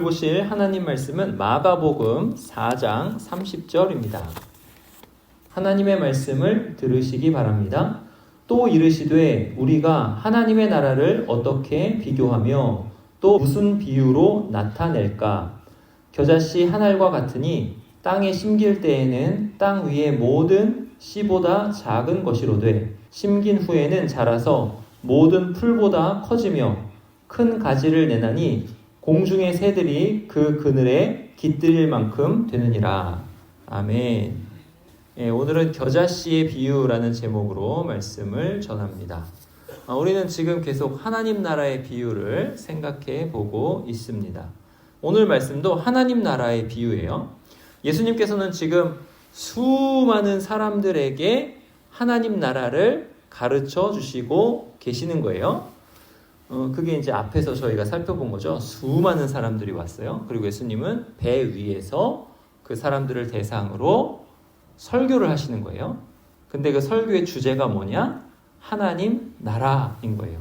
보실 하나님 말씀은 마가복음 4장 30절입니다. 하나님의 말씀을 들으시기 바랍니다. 또 이르시되 우리가 하나님의 나라를 어떻게 비교하며 또 무슨 비유로 나타낼까? 겨자씨 한 알과 같으니 땅에 심길 때에는 땅 위의 모든 씨보다 작은 것이로되 심긴 후에는 자라서 모든 풀보다 커지며 큰 가지를 내나니 공중의 새들이 그 그늘에 깃들일 만큼 되느니라. 아멘. 오늘은 겨자씨의 비유라는 제목으로 말씀을 전합니다. 우리는 지금 계속 하나님 나라의 비유를 생각해 보고 있습니다. 오늘 말씀도 하나님 나라의 비유예요. 예수님께서는 지금 수많은 사람들에게 하나님 나라를 가르쳐 주시고 계시는 거예요. 그게 이제 앞에서 저희가 살펴본 거죠. 수많은 사람들이 왔어요. 그리고 예수님은 배 위에서 그 사람들을 대상으로 설교를 하시는 거예요. 근데 그 설교의 주제가 뭐냐? 하나님 나라인 거예요.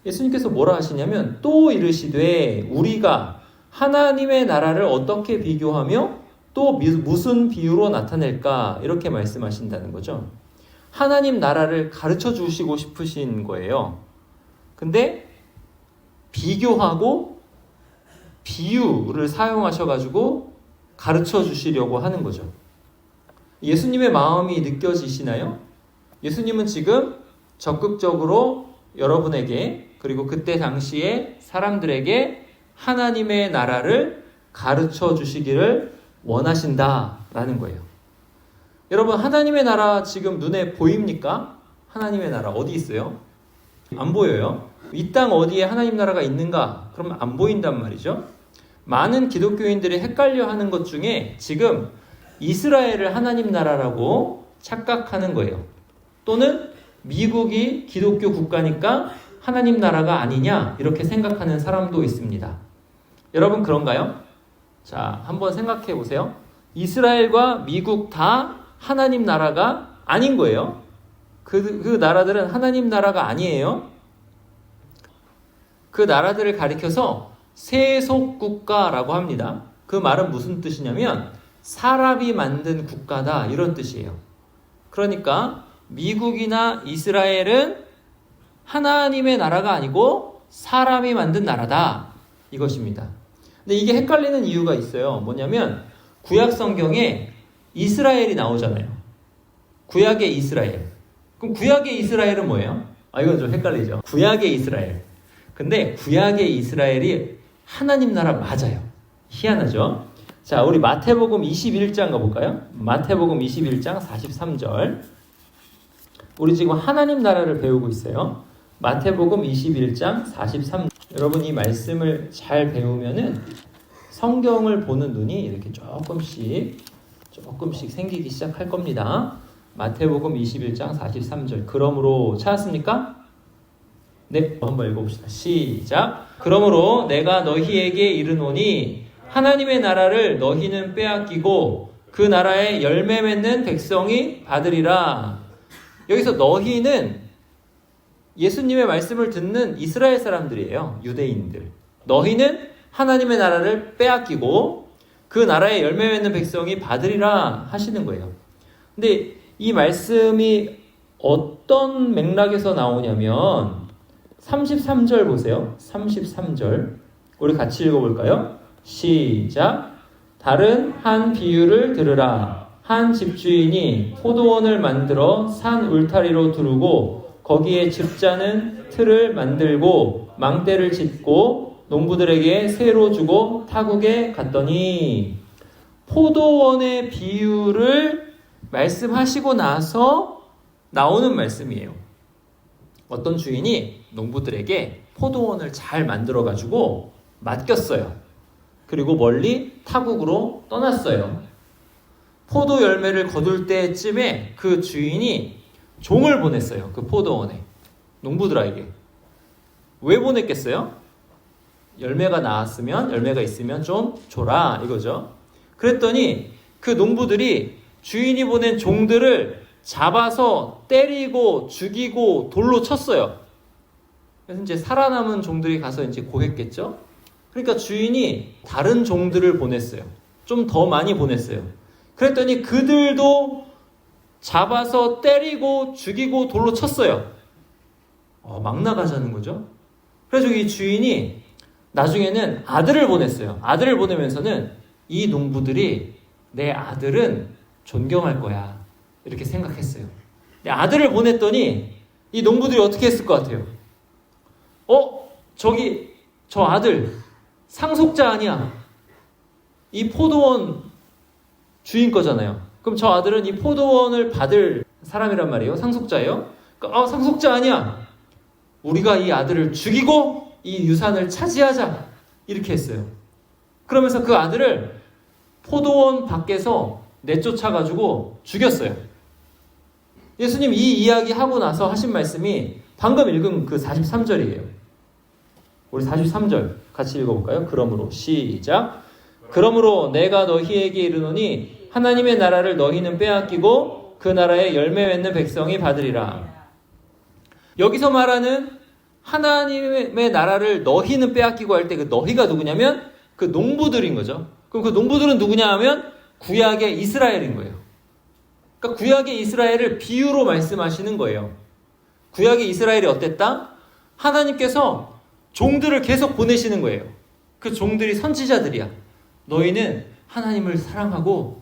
예수님께서 뭐라 하시냐면 또 이르시되 우리가 하나님의 나라를 어떻게 비교하며 또 무슨 비유로 나타낼까? 이렇게 말씀하신다는 거죠. 하나님 나라를 가르쳐 주시고 싶으신 거예요. 근데 비교하고 비유를 사용하셔가지고 가르쳐 주시려고 하는 거죠. 예수님의 마음이 느껴지시나요? 예수님은 지금 적극적으로 여러분에게 그리고 그때 당시에 사람들에게 하나님의 나라를 가르쳐 주시기를 원하신다라는 거예요. 여러분, 하나님의 나라 지금 눈에 보입니까? 하나님의 나라 어디 있어요? 안 보여요. 이 땅 어디에 하나님 나라가 있는가? 그러면 안 보인단 말이죠. 많은 기독교인들이 헷갈려 하는 것 중에 지금 이스라엘을 하나님 나라라고 착각하는 거예요. 또는 미국이 기독교 국가니까 하나님 나라가 아니냐 이렇게 생각하는 사람도 있습니다. 여러분 그런가요? 자, 한번 생각해 보세요. 이스라엘과 미국 다 하나님 나라가 아닌 거예요. 그 나라들은 하나님 나라가 아니에요. 그 나라들을 가리켜서 세속국가라고 합니다. 그 말은 무슨 뜻이냐면 사람이 만든 국가다 이런 뜻이에요. 그러니까 미국이나 이스라엘은 하나님의 나라가 아니고 사람이 만든 나라다 이것입니다. 근데 이게 헷갈리는 이유가 있어요. 뭐냐면 구약 성경에 이스라엘이 나오잖아요. 구약의 이스라엘. 그럼 구약의 이스라엘은 뭐예요? 이건 좀 헷갈리죠. 구약의 이스라엘. 근데 구약의 이스라엘이 하나님 나라 맞아요. 희한하죠? 자, 우리 마태복음 21장 가볼까요? 마태복음 21장 43절. 우리 지금 하나님 나라를 배우고 있어요. 마태복음 21장 43절. 여러분 이 말씀을 잘 배우면은 성경을 보는 눈이 이렇게 조금씩 생기기 시작할 겁니다. 마태복음 21장 43절. 그러므로 찾았습니까? 네, 한번 읽어봅시다. 시작. 그러므로 내가 너희에게 이르노니 하나님의 나라를 너희는 빼앗기고 그 나라에 열매 맺는 백성이 받으리라. 여기서 너희는 예수님의 말씀을 듣는 이스라엘 사람들이에요. 유대인들. 너희는 하나님의 나라를 빼앗기고 그 나라에 열매 맺는 백성이 받으리라 하시는 거예요. 근데 이 말씀이 어떤 맥락에서 나오냐면 33절 보세요. 33절. 우리 같이 읽어볼까요? 시작. 다른 한 비유를 들으라. 한 집주인이 포도원을 만들어 산 울타리로 두르고 거기에 즙자는 틀을 만들고 망대를 짓고 농부들에게 새로 주고 타국에 갔더니 포도원의 비유를 말씀하시고 나서 나오는 말씀이에요. 어떤 주인이 농부들에게 포도원을 잘 만들어가지고 맡겼어요. 그리고 멀리 타국으로 떠났어요. 포도 열매를 거둘 때쯤에 그 주인이 종을 보냈어요. 그 포도원에. 농부들에게. 왜 보냈겠어요? 열매가 있으면 좀 줘라 이거죠. 그랬더니 그 농부들이 주인이 보낸 종들을 잡아서 때리고 죽이고 돌로 쳤어요. 그래서 이제 살아남은 종들이 가서 이제 고했겠죠. 그러니까 주인이 다른 종들을 보냈어요. 좀 더 많이 보냈어요. 그랬더니 그들도 잡아서 때리고 죽이고 돌로 쳤어요. 막 나가자는 거죠. 그래서 이 주인이 나중에는 아들을 보냈어요. 아들을 보내면서는 이 농부들이 내 아들은 존경할 거야, 이렇게 생각했어요. 아들을 보냈더니 이 농부들이 어떻게 했을 것 같아요? 저기 저 아들 상속자 아니야? 이 포도원 주인 거잖아요. 그럼 저 아들은 이 포도원을 받을 사람이란 말이에요. 상속자예요. 그러니까 상속자 아니야. 우리가 이 아들을 죽이고 이 유산을 차지하자, 이렇게 했어요. 그러면서 그 아들을 포도원 밖에서 내쫓아가지고 죽였어요. 예수님 이 이야기 하고 나서 하신 말씀이 방금 읽은 그 43절이에요. 우리 43절 같이 읽어볼까요? 그러므로 시작. 그러므로 내가 너희에게 이르노니 하나님의 나라를 너희는 빼앗기고 그 나라에 열매 맺는 백성이 받으리라. 여기서 말하는 하나님의 나라를 너희는 빼앗기고 할 때 그 너희가 누구냐면 그 농부들인 거죠. 그럼 그 농부들은 누구냐 하면 구약의 이스라엘인 거예요. 그러니까 구약의 이스라엘을 비유로 말씀하시는 거예요. 구약의 이스라엘이 어땠다? 하나님께서 종들을 계속 보내시는 거예요. 그 종들이 선지자들이야. 너희는 하나님을 사랑하고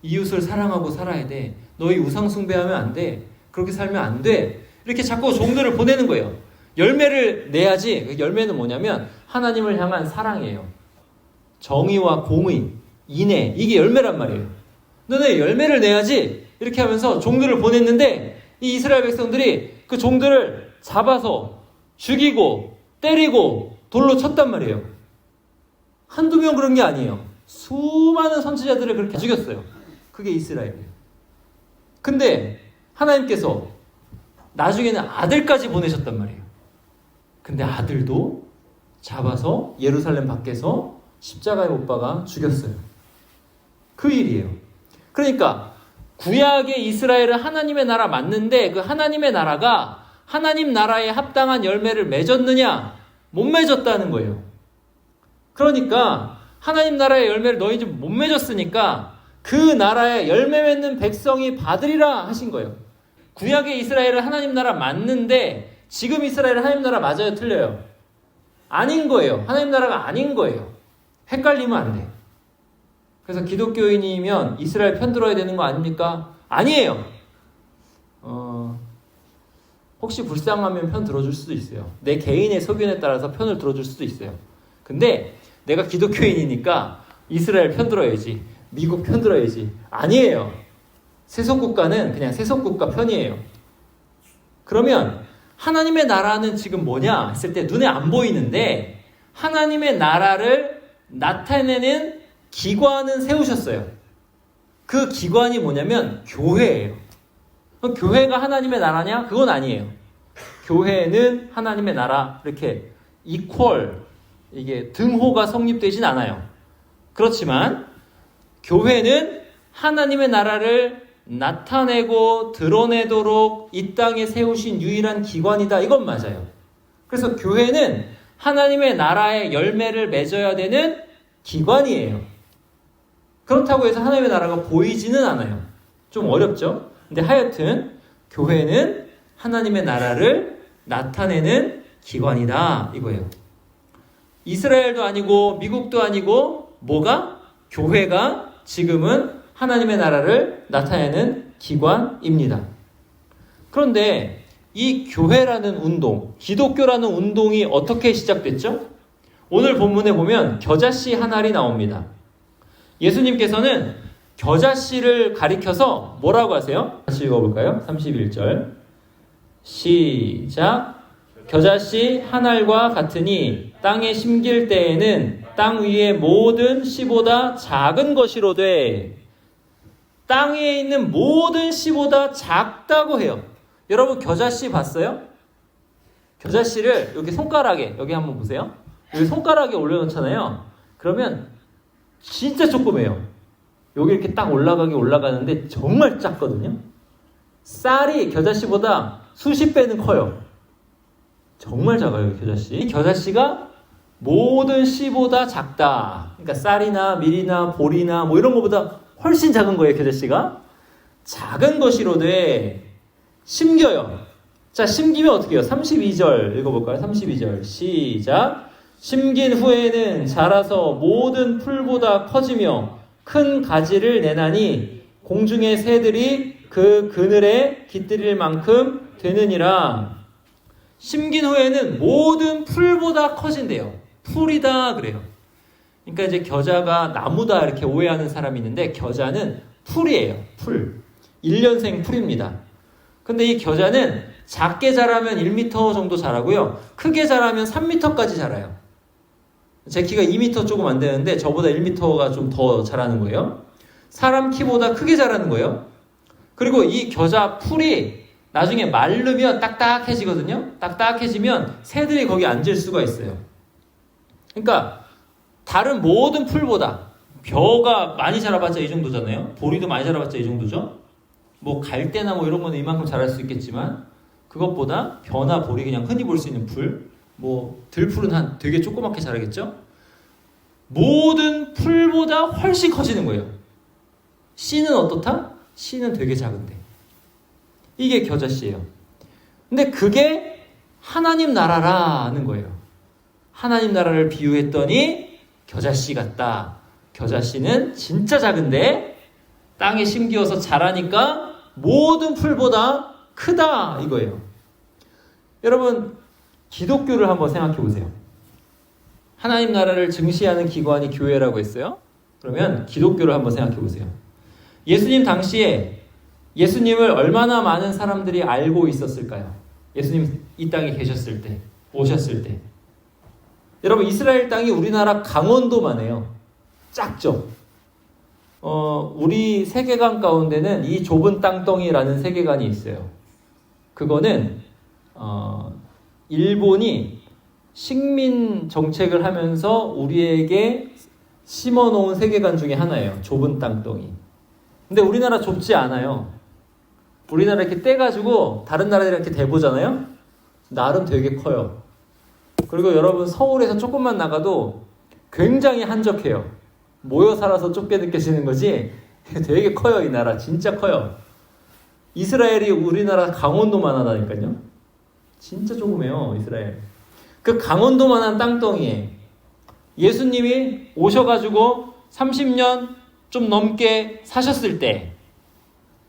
이웃을 사랑하고 살아야 돼. 너희 우상 숭배하면 안 돼. 그렇게 살면 안 돼. 이렇게 자꾸 종들을 보내는 거예요. 열매를 내야지. 그 열매는 뭐냐면 하나님을 향한 사랑이에요. 정의와 공의, 인애, 이게 열매란 말이에요. 너네 열매를 내야지. 이렇게 하면서 종들을 보냈는데 이 이스라엘 백성들이 그 종들을 잡아서 죽이고 때리고 돌로 쳤단 말이에요. 한두 명 그런 게 아니에요. 수많은 선지자들을 그렇게 죽였어요. 그게 이스라엘이에요. 근데 하나님께서 나중에는 아들까지 보내셨단 말이에요. 근데 아들도 잡아서 예루살렘 밖에서 십자가에 못 박아 죽였어요. 그 일이에요. 그러니까 구약의 이스라엘은 하나님의 나라 맞는데 그 하나님의 나라가 하나님 나라에 합당한 열매를 맺었느냐? 못 맺었다는 거예요. 그러니까 하나님 나라의 열매를 너희 좀 못 맺었으니까 그 나라에 열매 맺는 백성이 받으리라 하신 거예요. 구약의 이스라엘은 하나님 나라 맞는데 지금 이스라엘은 하나님 나라 맞아요? 틀려요? 아닌 거예요. 하나님 나라가 아닌 거예요. 헷갈리면 안 돼. 그래서 기독교인이면 이스라엘 편 들어야 되는 거 아닙니까? 아니에요. 혹시 불쌍하면 편 들어줄 수도 있어요. 내 개인의 소견에 따라서 편을 들어줄 수도 있어요. 근데 내가 기독교인이니까 이스라엘 편 들어야지. 미국 편 들어야지. 아니에요. 세속국가는 그냥 세속국가 편이에요. 그러면 하나님의 나라는 지금 뭐냐 했을 때 눈에 안 보이는데 하나님의 나라를 나타내는 기관은 세우셨어요. 그 기관이 뭐냐면 교회예요. 교회가 하나님의 나라냐? 그건 아니에요. 교회는 하나님의 나라 이렇게 이퀄 이게 등호가 성립되진 않아요. 그렇지만 교회는 하나님의 나라를 나타내고 드러내도록 이 땅에 세우신 유일한 기관이다. 이건 맞아요. 그래서 교회는 하나님의 나라의 열매를 맺어야 되는 기관이에요. 그렇다고 해서 하나님의 나라가 보이지는 않아요. 좀 어렵죠? 근데 하여튼 교회는 하나님의 나라를 나타내는 기관이다. 이거예요. 이스라엘도 아니고 미국도 아니고 뭐가? 교회가 지금은 하나님의 나라를 나타내는 기관입니다. 그런데 이 교회라는 운동, 기독교라는 운동이 어떻게 시작됐죠? 오늘 본문에 보면 겨자씨 한 알이 나옵니다. 예수님께서는 겨자씨를 가리켜서 뭐라고 하세요? 다시 읽어볼까요? 31절 시작. 겨자씨 한 알과 같으니 땅에 심길 때에는 땅 위의 모든 씨보다 작은 것이로되 땅 위에 있는 모든 씨보다 작다고 해요. 여러분 겨자씨 봤어요? 겨자씨를 여기 손가락에 여기 한번 보세요. 여기 손가락에 올려놓잖아요. 그러면 진짜 조그매요. 여기 이렇게 딱 올라가는데 정말 작거든요. 쌀이 겨자씨보다 수십 배는 커요. 정말 작아요, 겨자씨. 이 겨자씨가 모든 씨보다 작다. 그러니까 쌀이나 밀이나 보리나 뭐 이런 것보다 훨씬 작은 거예요. 겨자씨가. 작은 것이로되 심겨요. 자, 심기면 어떻게 해요? 32절 읽어볼까요? 32절 시작. 심긴 후에는 자라서 모든 풀보다 커지며 큰 가지를 내나니 공중의 새들이 그 그늘에 깃들일 만큼 되느니라. 심긴 후에는 모든 풀보다 커진대요. 풀이다 그래요. 그러니까 이제 겨자가 나무다 이렇게 오해하는 사람이 있는데 겨자는 풀이에요. 풀. 1년생 풀입니다. 근데 이 겨자는 작게 자라면 1m 정도 자라고요. 크게 자라면 3m까지 자라요. 제 키가 2m 조금 안 되는데 저보다 1m가 좀 더 자라는 거예요. 사람 키보다 크게 자라는 거예요. 그리고 이 겨자 풀이 나중에 마르면 딱딱해지거든요. 딱딱해지면 새들이 거기 앉을 수가 있어요. 그러니까 다른 모든 풀보다 벼가 많이 자라봤자 이 정도잖아요. 보리도 많이 자라봤자 이 정도죠. 뭐 갈대나 뭐 이런 거는 이만큼 자랄 수 있겠지만 그것보다 벼나 보리 그냥 흔히 볼 수 있는 풀, 뭐 들풀은 한 되게 조그맣게 자라겠죠. 모든 풀보다 훨씬 커지는 거예요. 씨는 어떻다? 씨는 되게 작은데. 이게 겨자씨예요. 근데 그게 하나님 나라라는 거예요. 하나님 나라를 비유했더니 겨자씨 같다. 겨자씨는 진짜 작은데 땅에 심기어서 자라니까 모든 풀보다 크다 이거예요. 여러분 기독교를 한번 생각해 보세요. 하나님 나라를 증시하는 기관이 교회라고 했어요. 그러면 기독교를 한번 생각해 보세요. 예수님 당시에 예수님을 얼마나 많은 사람들이 알고 있었을까요? 예수님 이 땅에 계셨을 때, 오셨을 때. 여러분 이스라엘 땅이 우리나라 강원도만 해요. 작죠? 우리 세계관 가운데는 이 좁은 땅덩이라는 세계관이 있어요. 그거는 일본이 식민 정책을 하면서 우리에게 심어놓은 세계관 중에 하나예요. 좁은 땅덩이. 근데 우리나라 좁지 않아요. 우리나라 이렇게 떼가지고 다른 나라들이랑 이렇게 대보잖아요. 나름 되게 커요. 그리고 여러분 서울에서 조금만 나가도 굉장히 한적해요. 모여 살아서 좁게 느껴지는 거지 되게 커요. 이 나라 진짜 커요. 이스라엘이 우리나라 강원도만 하다니까요. 진짜 조그매요. 이스라엘. 그 강원도만한 땅덩이에 예수님이 오셔가지고 30년 좀 넘게 사셨을 때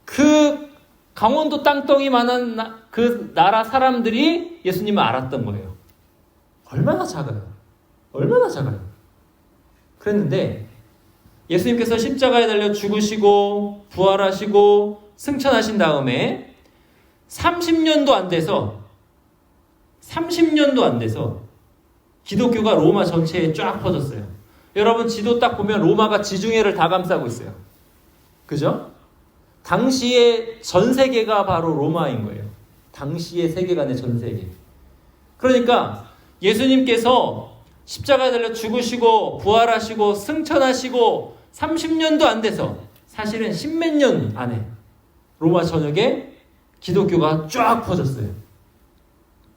그 강원도 땅덩이만한 그 나라 사람들이 예수님을 알았던 거예요. 얼마나 작아요. 얼마나 작아요. 그랬는데 예수님께서 십자가에 달려 죽으시고 부활하시고 승천하신 다음에 30년도 안 돼서 기독교가 로마 전체에 쫙 퍼졌어요. 여러분 지도 딱 보면 로마가 지중해를 다 감싸고 있어요. 그죠? 당시의 전 세계가 바로 로마인 거예요. 당시의 세계관의 전 세계. 그러니까 예수님께서 십자가에 달려 죽으시고 부활하시고 승천하시고 30년도 안 돼서 사실은 10몇 년 안에 로마 전역에 기독교가 쫙 퍼졌어요.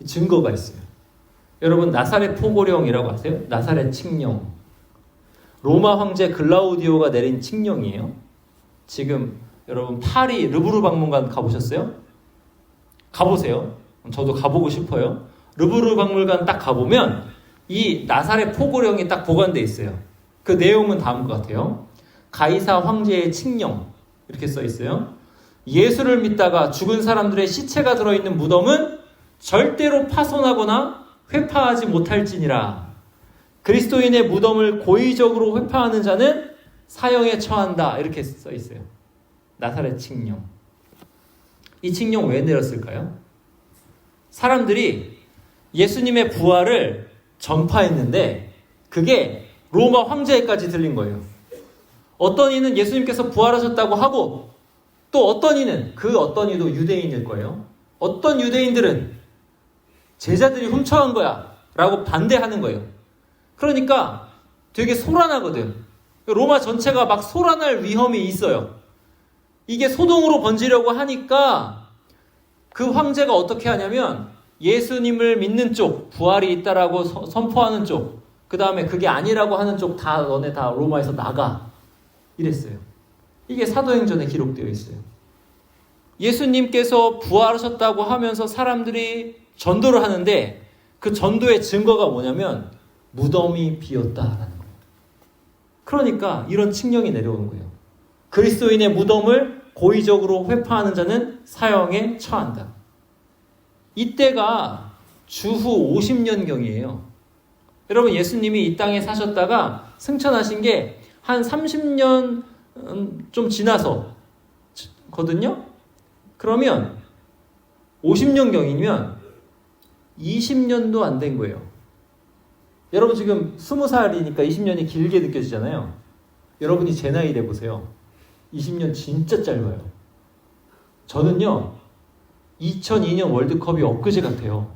증거가 있어요. 여러분 나사렛 포고령이라고 아세요? 나사렛 칙령. 로마 황제 글라우디오가 내린 칙령이에요. 지금 여러분 파리 르브르 박물관 가보셨어요? 가보세요. 저도 가보고 싶어요. 르브르 박물관 딱 가보면 이 나사렛 포고령이 딱 보관돼 있어요. 그 내용은 다음과 같아요. 가이사 황제의 칙령 이렇게 써 있어요. 예수를 믿다가 죽은 사람들의 시체가 들어있는 무덤은 절대로 파손하거나 회파하지 못할지니라. 그리스도인의 무덤을 고의적으로 회파하는 자는 사형에 처한다. 이렇게 써 있어요. 나사렛 칙령. 이 칙령 왜 내렸을까요? 사람들이 예수님의 부활을 전파했는데 그게 로마 황제에까지 들린 거예요. 어떤 이는 예수님께서 부활하셨다고 하고 또 어떤 이는 그 어떤 이도 유대인일 거예요. 어떤 유대인들은 제자들이 훔쳐간 거야 라고 반대하는 거예요. 그러니까 되게 소란하거든. 로마 전체가 막 소란할 위험이 있어요. 이게 소동으로 번지려고 하니까 그 황제가 어떻게 하냐면 예수님을 믿는 쪽, 부활이 있다라고 선포하는 쪽, 그 다음에 그게 아니라고 하는 쪽 다 너네 다 로마에서 나가. 이랬어요. 이게 사도행전에 기록되어 있어요. 예수님께서 부활하셨다고 하면서 사람들이 전도를 하는데 그 전도의 증거가 뭐냐면 무덤이 비었다라는 거예요. 그러니까 이런 칙령이 내려오는 거예요. 그리스도인의 무덤을 고의적으로 회파하는 자는 사형에 처한다. 이때가 주후 50년경이에요. 여러분, 예수님이 이 땅에 사셨다가 승천하신 게 한 30년 좀 지나서 거든요. 그러면 50년경이면 20년도 안 된 거예요. 여러분 지금 20살이니까 20년이 길게 느껴지잖아요. 여러분이 제 나이 돼보세요. 20년 진짜 짧아요. 저는요 2002년 월드컵이 엊그제 같아요.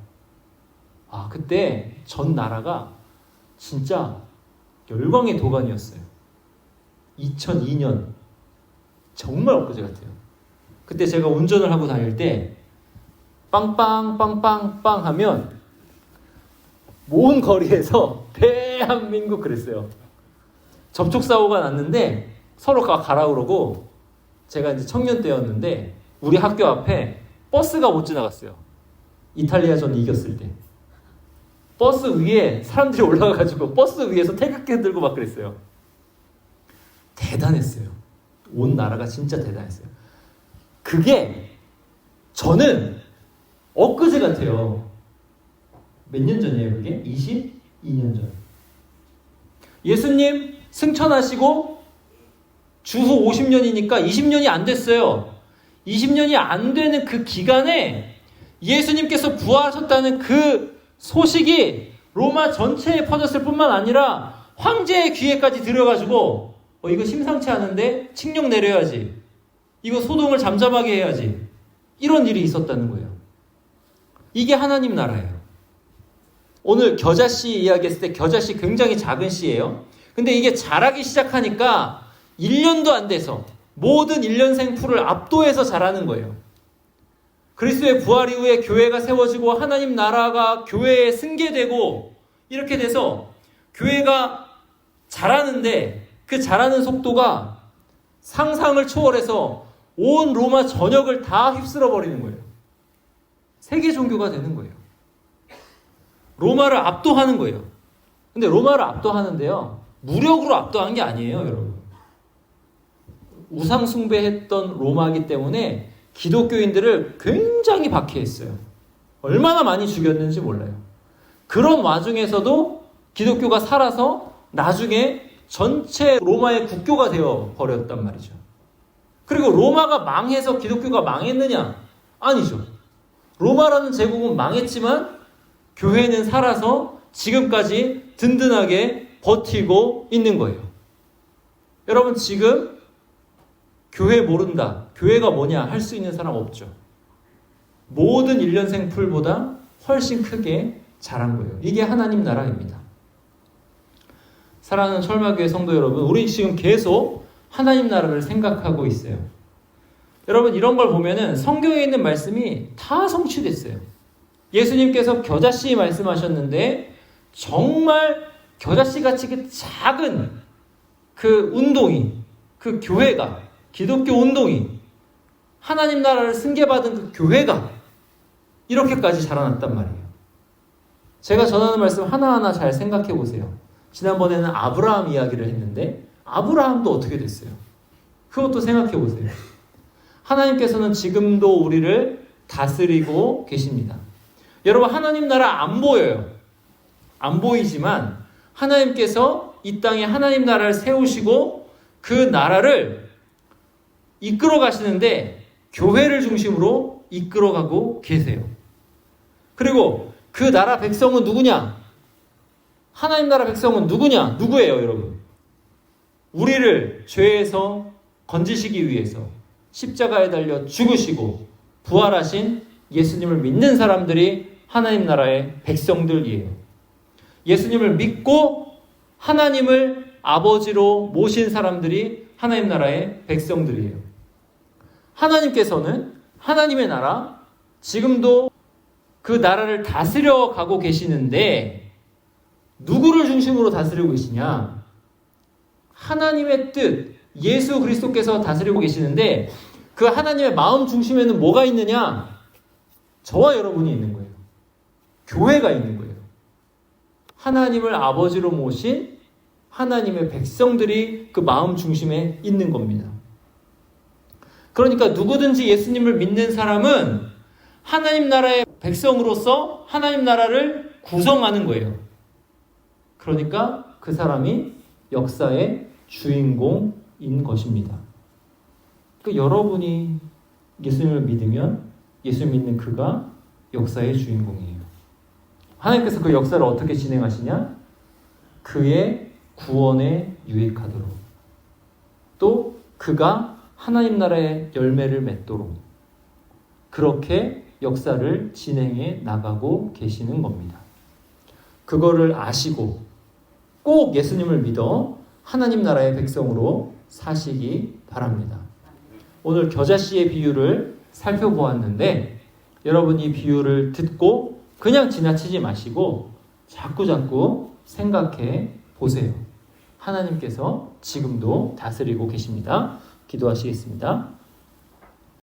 그때 전 나라가 진짜 열광의 도가니였어요. 2002년 정말 엊그제 같아요. 그때 제가 운전을 하고 다닐 때 빵빵빵빵빵 하면 모든 거리에서 대한민국 그랬어요. 접촉사고가 났는데 서로 가라 그러고, 제가 이제 청년 때였는데 우리 학교 앞에 버스가 못 지나갔어요. 이탈리아전 이겼을 때. 버스 위에 사람들이 올라가가지고 버스 위에서 태극기 들고 막 그랬어요. 대단했어요. 온 나라가 진짜 대단했어요. 그게 저는 엊그제 같아요. 몇 년 전이에요 그게? 22년 전. 예수님 승천하시고 주후 50년이니까 20년이 안 됐어요. 20년이 안 되는 그 기간에 예수님께서 부활하셨다는 그 소식이 로마 전체에 퍼졌을 뿐만 아니라 황제의 귀에까지 들여가지고 이거 심상치 않은데 칙령 내려야지. 이거 소동을 잠잠하게 해야지. 이런 일이 있었다는 거예요. 이게 하나님 나라예요. 오늘 겨자씨 이야기했을 때 겨자씨 굉장히 작은 씨예요. 근데 이게 자라기 시작하니까 1년도 안 돼서 모든 1년생 풀을 압도해서 자라는 거예요. 그리스도의 부활 이후에 교회가 세워지고 하나님 나라가 교회에 승계되고 이렇게 돼서 교회가 자라는데 그 자라는 속도가 상상을 초월해서 온 로마 전역을 다 휩쓸어 버리는 거예요. 세계 종교가 되는 거예요. 로마를 압도하는 거예요. 근데 로마를 압도하는데요, 무력으로 압도한 게 아니에요, 여러분. 우상 숭배했던 로마이기 때문에 기독교인들을 굉장히 박해했어요. 얼마나 많이 죽였는지 몰라요. 그런 와중에서도 기독교가 살아서 나중에 전체 로마의 국교가 되어 버렸단 말이죠. 그리고 로마가 망해서 기독교가 망했느냐? 아니죠. 로마라는 제국은 망했지만 교회는 살아서 지금까지 든든하게 버티고 있는 거예요. 여러분, 지금 교회 모른다, 교회가 뭐냐 할 수 있는 사람 없죠. 모든 1년생 풀보다 훨씬 크게 자란 거예요. 이게 하나님 나라입니다. 사랑하는 철마교회 성도 여러분, 우리 지금 계속 하나님 나라를 생각하고 있어요. 여러분, 이런 걸 보면은 성경에 있는 말씀이 다 성취됐어요. 예수님께서 겨자씨 말씀하셨는데 정말 겨자씨같이 그 작은 그 운동이, 그 교회가, 기독교 운동이, 하나님 나라를 승계받은 그 교회가 이렇게까지 자라났단 말이에요. 제가 전하는 말씀 하나하나 잘 생각해 보세요. 지난번에는 아브라함 이야기를 했는데 아브라함도 어떻게 됐어요? 그것도 생각해 보세요. 하나님께서는 지금도 우리를 다스리고 계십니다. 여러분, 하나님 나라 안 보여요. 안 보이지만 하나님께서 이 땅에 하나님 나라를 세우시고 그 나라를 이끌어 가시는데 교회를 중심으로 이끌어가고 계세요. 그리고 그 나라 백성은 누구냐? 하나님 나라 백성은 누구냐? 누구예요, 여러분? 우리를 죄에서 건지시기 위해서 십자가에 달려 죽으시고 부활하신 예수님을 믿는 사람들이 하나님 나라의 백성들이에요. 예수님을 믿고 하나님을 아버지로 모신 사람들이 하나님 나라의 백성들이에요. 하나님께서는 하나님의 나라, 지금도 그 나라를 다스려 가고 계시는데 누구를 중심으로 다스리고 계시냐? 하나님의 뜻, 예수 그리스도께서 다스리고 계시는데 그 하나님의 마음 중심에는 뭐가 있느냐? 저와 여러분이 있는 거예요. 교회가 있는 거예요. 하나님을 아버지로 모신 하나님의 백성들이 그 마음 중심에 있는 겁니다. 그러니까 누구든지 예수님을 믿는 사람은 하나님 나라의 백성으로서 하나님 나라를 구성하는 거예요. 그러니까 그 사람이 역사의 주인공인 것입니다. 그러니까 여러분이 예수님을 믿으면 예수 믿는 그가 역사의 주인공이에요. 하나님께서 그 역사를 어떻게 진행하시냐? 그의 구원에 유익하도록, 또 그가 하나님 나라의 열매를 맺도록 그렇게 역사를 진행해 나가고 계시는 겁니다. 그거를 아시고 꼭 예수님을 믿어 하나님 나라의 백성으로 사시기 바랍니다. 오늘 겨자씨의 비유를 살펴보았는데 여러분 이 비유를 듣고 그냥 지나치지 마시고 자꾸 생각해 보세요. 하나님께서 지금도 다스리고 계십니다. 기도하시겠습니다.